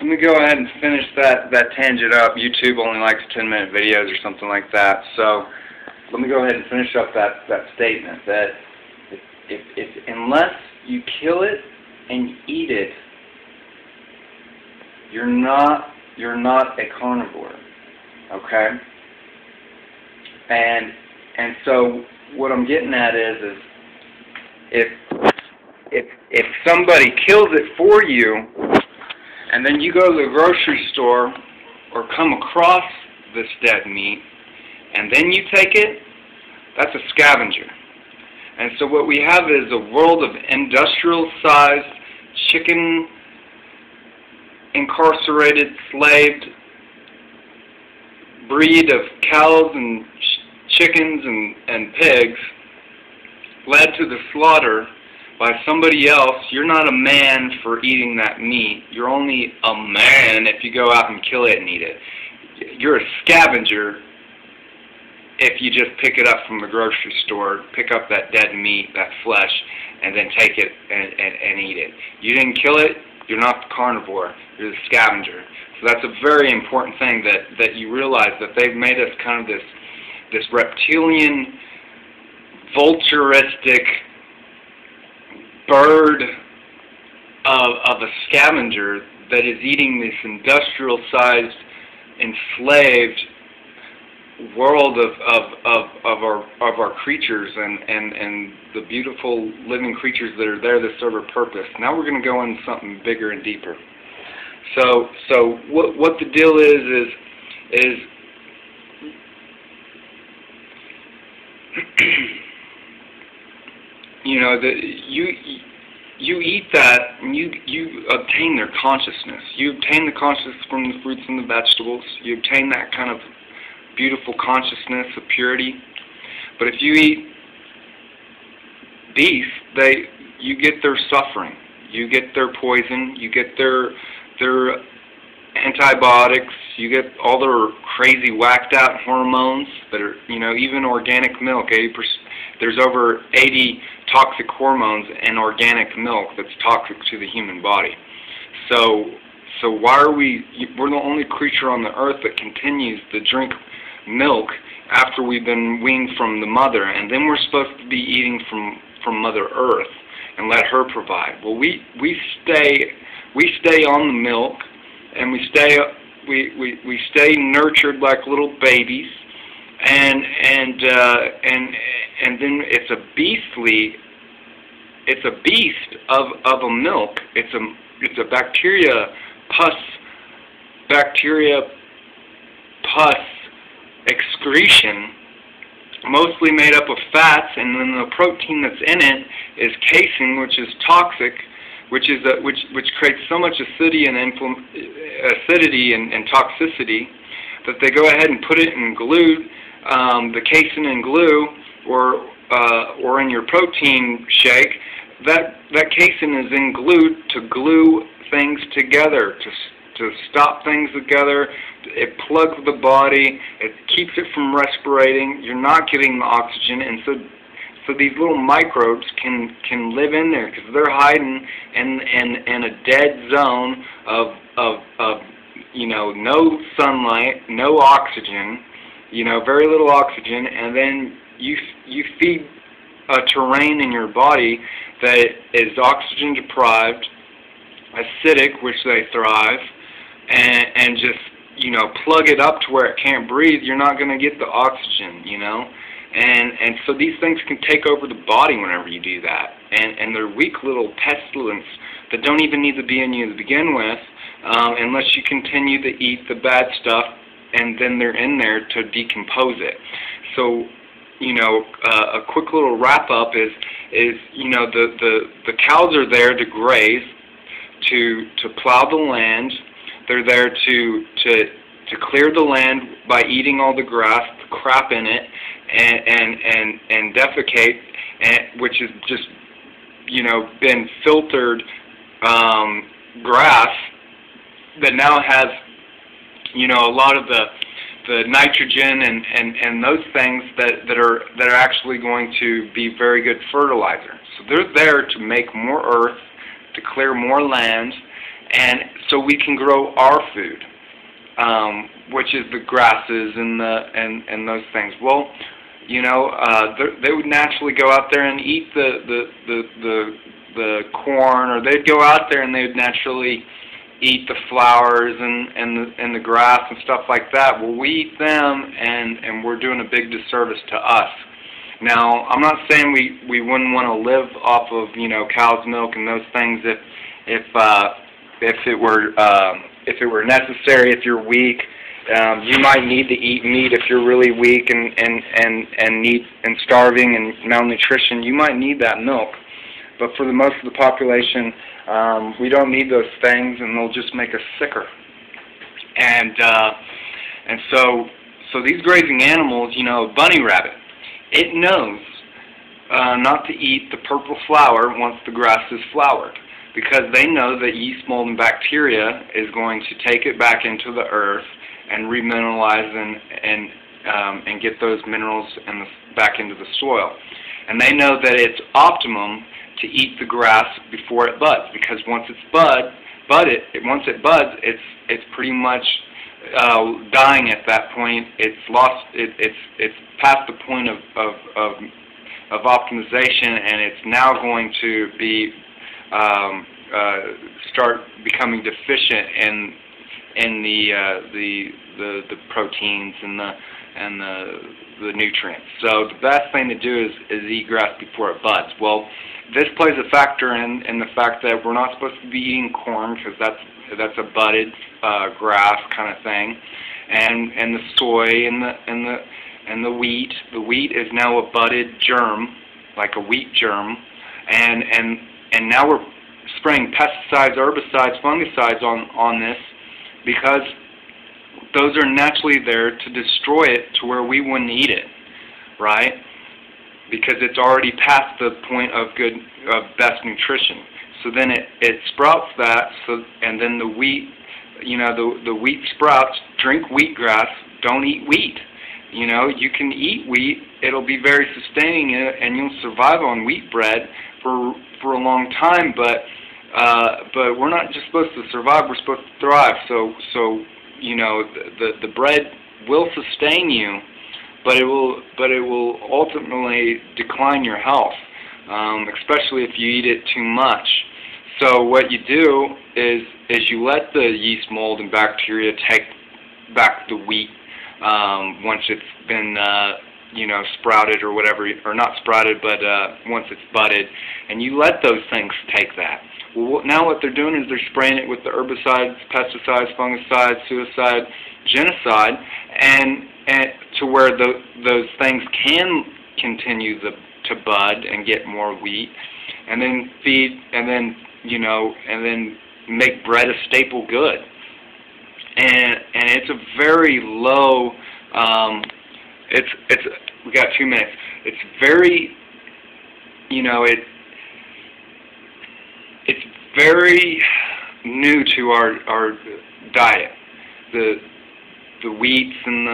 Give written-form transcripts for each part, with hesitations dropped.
let me go ahead and finish that tangent up. YouTube only likes 10-minute videos or something like that. So let me go ahead and finish up that statement that unless you kill it and eat it, you're not a carnivore. Okay? And so what I'm getting at is if somebody kills it for you, and then you go to the grocery store or come across this dead meat, and then you take it, that's a scavenger. And so what we have is a world of industrial-sized, chicken, incarcerated, slaved breed of cows and chickens and pigs led to the slaughter by somebody else. You're not a man for eating that meat. You're only a man if you go out and kill it and eat it. You're a scavenger if you just pick it up from the grocery store, pick up that dead meat, that flesh, and then take it and eat it. You didn't kill it, you're not the carnivore, you're the scavenger. So that's a very important thing that you realize, that they've made us kind of this reptilian, vulturistic bird of a scavenger that is eating this industrial-sized, enslaved world of our creatures and the beautiful living creatures that are there that serve a purpose. Now we're going to go into something bigger and deeper. So what the deal is you know, that you eat that and you obtain their consciousness. You obtain the consciousness from the fruits and the vegetables. You obtain that kind of beautiful consciousness of purity. But if you eat beef, you get their suffering, you get their poison, you get their antibiotics, you get all their crazy whacked out hormones that are, you know, even organic milk, 80%, there's over 80 toxic hormones in organic milk that's toxic to the human body. So why are we're the only creature on the earth that continues to drink milk after we've been weaned from the mother, and then we're supposed to be eating from Mother Earth and let her provide. Well, we stay on the milk, and we stay nurtured like little babies, and then it's a beast of a milk. It's a bacteria pus excretion, mostly made up of fats, and then the protein that's in it is casein, which is toxic, which creates so much acidity and toxicity that they go ahead and put it in glue, the casein in glue, or in your protein shake. That casein is in glue to glue things together, to stop things together. It plugs the body, it keeps it from respirating. You're not getting the oxygen, and so these little microbes can live in there because they're hiding in a dead zone of you know, no sunlight, no oxygen, you know, very little oxygen, and then you feed a terrain in your body that is oxygen deprived, acidic, which they thrive, and just, you know, plug it up to where it can't breathe. You're not going to get the oxygen, you know, and so these things can take over the body whenever you do that, and they're weak little pestilence that don't even need to be in you to begin with, unless you continue to eat the bad stuff, and then they're in there to decompose it. So, you know, a quick little wrap up is you know, the cows are there to graze, to plow the land. They're there to clear the land by eating all the grass, the crap in it, and defecate, which is just, you know, been filtered grass that now has, you know, a lot of the nitrogen and those things that are actually going to be very good fertilizer. So they're there to make more earth, to clear more land, and so we can grow our food, which is the grasses and those things. Well, you know, they would naturally go out there and eat the corn, or they'd go out there and they would naturally eat the flowers and the grass and stuff like that. Well, we eat them, and we're doing a big disservice to us. Now, I'm not saying we wouldn't want to live off of, you know, cow's milk and those things if it were necessary. If you're weak, you might need to eat meat. If you're really weak and starving and malnutrition, you might need that milk. But for the most of the population, we don't need those things, and they'll just make us sicker. And so these grazing animals, you know, a bunny rabbit, it knows not to eat the purple flower once the grass is flowered, because they know that yeast, mold, and bacteria is going to take it back into the earth and remineralize and get those minerals back into the soil. And they know that it's optimum to eat the grass before it buds, because once it's once it buds, it's pretty much dying at that point. It's lost. It's past the point of optimization, and it's now going to be start becoming deficient in the proteins and the nutrients. So the best thing to do is eat grass before it buds. Well, this plays a factor in the fact that we're not supposed to be eating corn, because that's a budded grass kind of thing, and the soy and the wheat. The wheat is now a budded germ, like a wheat germ, and now we're spraying pesticides, herbicides, fungicides on this, because those are naturally there to destroy it to where we wouldn't eat it, right? Because it's already past the point of best nutrition. So then it sprouts that, and then the wheat, you know, the wheat sprouts. Drink wheatgrass. Don't eat wheat. You know, you can eat wheat. It'll be very sustaining, and you'll survive on wheat bread for a long time. But we're not just supposed to survive. We're supposed to thrive. So you know, the bread will sustain you, but it will ultimately decline your health, especially if you eat it too much. So what you do is you let the yeast, mold, and bacteria take back the wheat once it's been you know, sprouted or whatever, or not sprouted, but once it's budded, and you let those things take that. Well, now what they're doing is they're spraying it with the herbicides, pesticides, fungicides, suicide, genocide, and to where those things can continue to bud and get more wheat, and then feed, and then, you know, and then make bread a staple good. And it's a very low. We got 2 minutes. It's very, you know, it's very new to our diet. The wheats and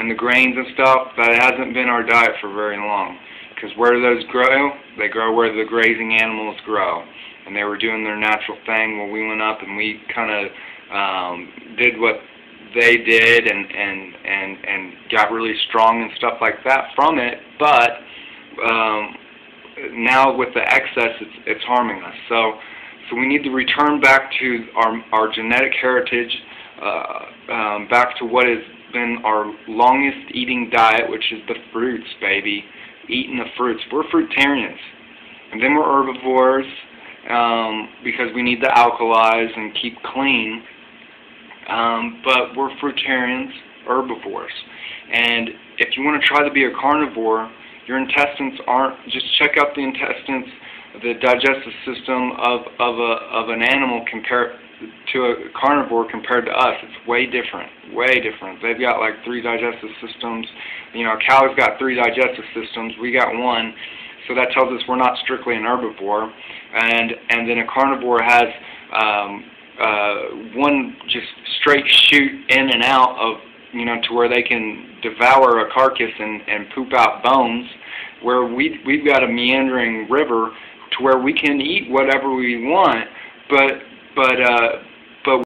the grains and stuff, that hasn't been our diet for very long. Because where do those grow? They grow where the grazing animals grow. And they were doing their natural thing. Well, we went up and we kind of did what they did and got really strong and stuff like that from it. But now with the excess, it's harming us. So we need to return back to our genetic heritage, back to what has been our longest eating diet, which is the fruits, baby. Eating the fruits. We're fruitarians. And then we're herbivores, because we need to alkalize and keep clean. But we're fruitarians, herbivores. And if you want to try to be a carnivore, your intestines aren't, just check out the intestines, the digestive system of an animal compared to a carnivore compared to us. It's way different, way different. They've got like 3 digestive systems. You know, a cow's got 3 digestive systems. We got 1. So that tells us we're not strictly an herbivore. And then a carnivore has one just straight shoot in and out of, you know, to where they can devour a carcass and poop out bones, where we've got a meandering river to where we can eat whatever we want, but